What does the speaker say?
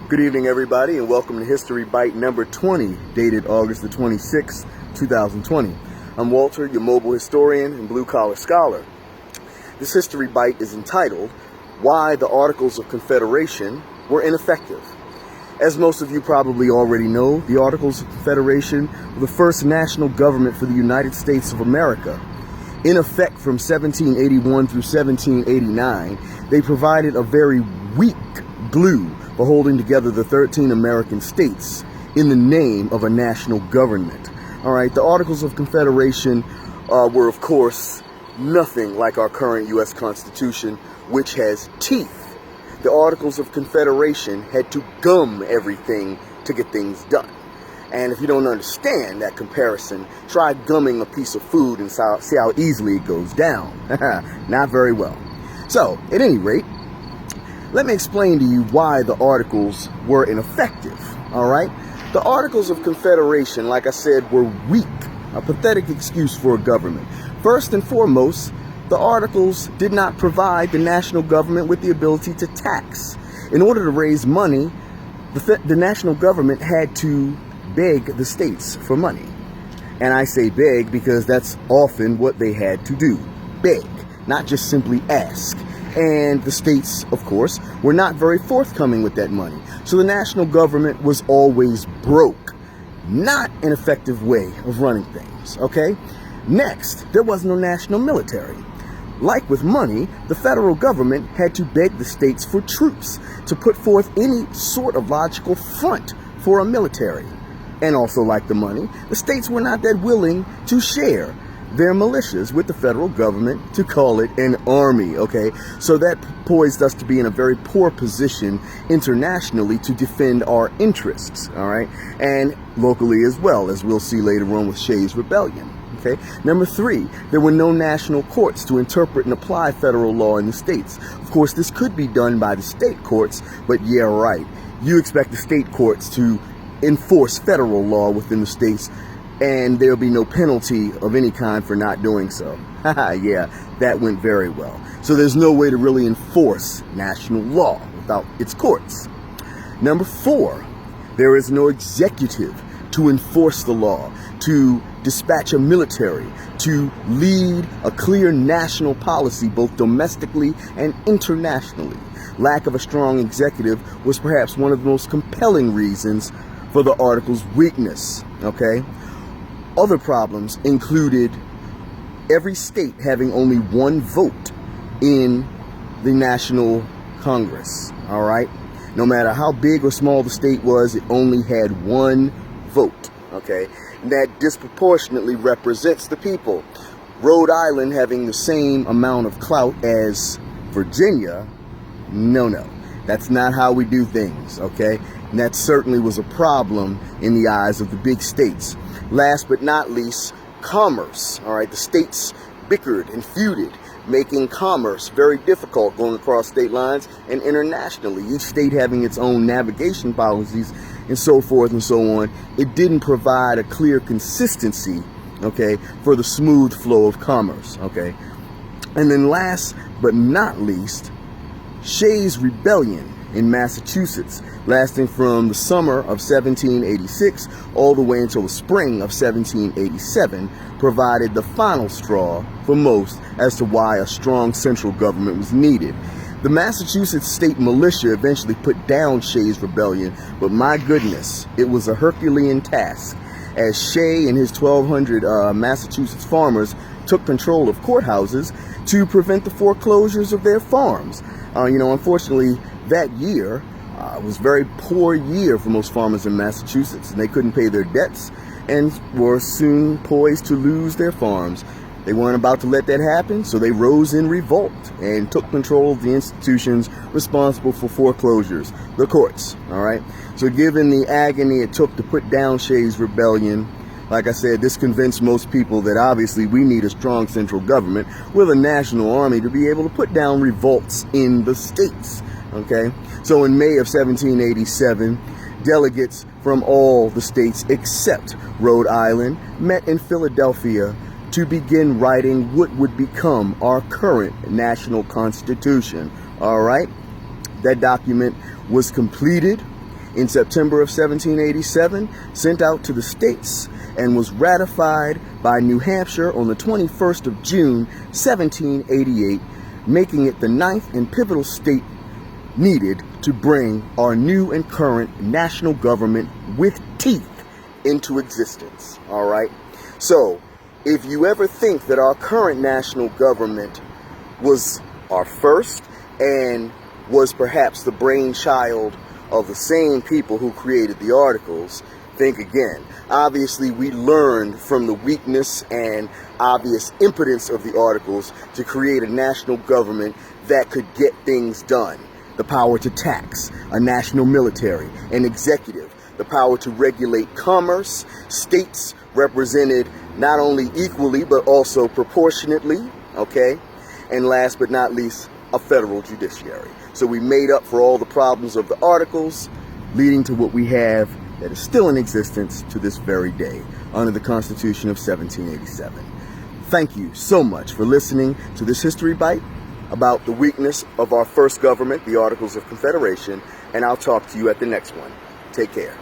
Good evening, everybody, and welcome to History Bite number 20, dated August the 26th, 2020. I'm Walter, your mobile historian and blue-collar scholar. This History Bite is entitled, Why the Articles of Confederation Were Ineffective. As most of you probably already know, the Articles of Confederation were the first national government for the United States of America. In effect from 1781 through 1789, they provided a very weak glue for holding together the 13 American states in the name of a national government. All right, the Articles of Confederation were, of course, nothing like our current U.S. Constitution, which has teeth. The Articles of Confederation had to gum everything to get things done. And if you don't understand that comparison, try gumming a piece of food and see how easily it goes down. Not very well. So, at any rate, let me explain to you why the Articles were ineffective, all right? The Articles of Confederation, like I said, were weak, a pathetic excuse for a government. First and foremost, the Articles did not provide the national government with the ability to tax. In order to raise money, the national government had to beg the states for money. And I say beg because that's often what they had to do. Beg, not just simply ask. And the states, of course, were not very forthcoming with that money. So the national government was always broke. Not an effective way of running things, okay? Next, there was no national military. Like with money, the federal government had to beg the states for troops to put forth any sort of logical front for a military. And also like the money, the states were not that willing to share their militias with the federal government to call it an army, okay? So that poised us to be in a very poor position internationally to defend our interests, all right? And locally as well, as we'll see later on with Shays' Rebellion, okay? Number 3, there were no national courts to interpret and apply federal law in the states. Of course, this could be done by the state courts, but yeah, right. You expect the state courts to enforce federal law within the states, and there'll be no penalty of any kind for not doing so. Yeah, that went very well. So there's no way to really enforce national law without its courts. Number 4, there is no executive to enforce the law, to dispatch a military, to lead a clear national policy both domestically and internationally. Lack of a strong executive was perhaps one of the most compelling reasons for the Articles' weakness, okay? Other problems included every state having only one vote in the National Congress, all right? No matter how big or small the state was, it only had one vote, okay? And that disproportionately represents the people. Rhode Island having the same amount of clout as Virginia, no. That's not how we do things, okay? And that certainly was a problem in the eyes of the big states. Last but not least, commerce, all right? The states bickered and feuded, making commerce very difficult going across state lines and internationally. Each state having its own navigation policies and so forth and so on. It didn't provide a clear consistency, okay, for the smooth flow of commerce, okay? And then last but not least, Shays' Rebellion in Massachusetts, lasting from the summer of 1786 all the way until the spring of 1787, provided the final straw for most as to why a strong central government was needed. The Massachusetts state militia eventually put down Shays' Rebellion, but my goodness, it was a Herculean task, as Shay and his 1,200 Massachusetts farmers took control of courthouses to prevent the foreclosures of their farms. Unfortunately, that year was a very poor year for most farmers in Massachusetts, and they couldn't pay their debts and were soon poised to lose their farms. They weren't about to let that happen, so they rose in revolt and took control of the institutions responsible for foreclosures, the courts, all right? So given the agony it took to put down Shays' Rebellion, like I said, this convinced most people that obviously we need a strong central government with a national army to be able to put down revolts in the states, okay? So in May of 1787, delegates from all the states except Rhode Island met in Philadelphia to begin writing what would become our current national constitution. All right, that document was completed in September of 1787, sent out to the states, and was ratified by New Hampshire on the 21st of June, 1788, making it the 9th and pivotal state needed to bring our new and current national government with teeth into existence. All right. So if you ever think that our current national government was our first and was perhaps the brainchild of the same people who created the Articles, think again. Obviously, we learned from the weakness and obvious impotence of the Articles to create a national government that could get things done. The power to tax, a national military, an executive, the power to regulate commerce, states represented not only equally but also proportionately, okay? And last but not least, a federal judiciary. So we made up for all the problems of the Articles, leading to what we have that is still in existence to this very day under the Constitution of 1787. Thank you so much for listening to this History Bite about the weakness of our first government, the Articles of Confederation, and I'll talk to you at the next one. Take care.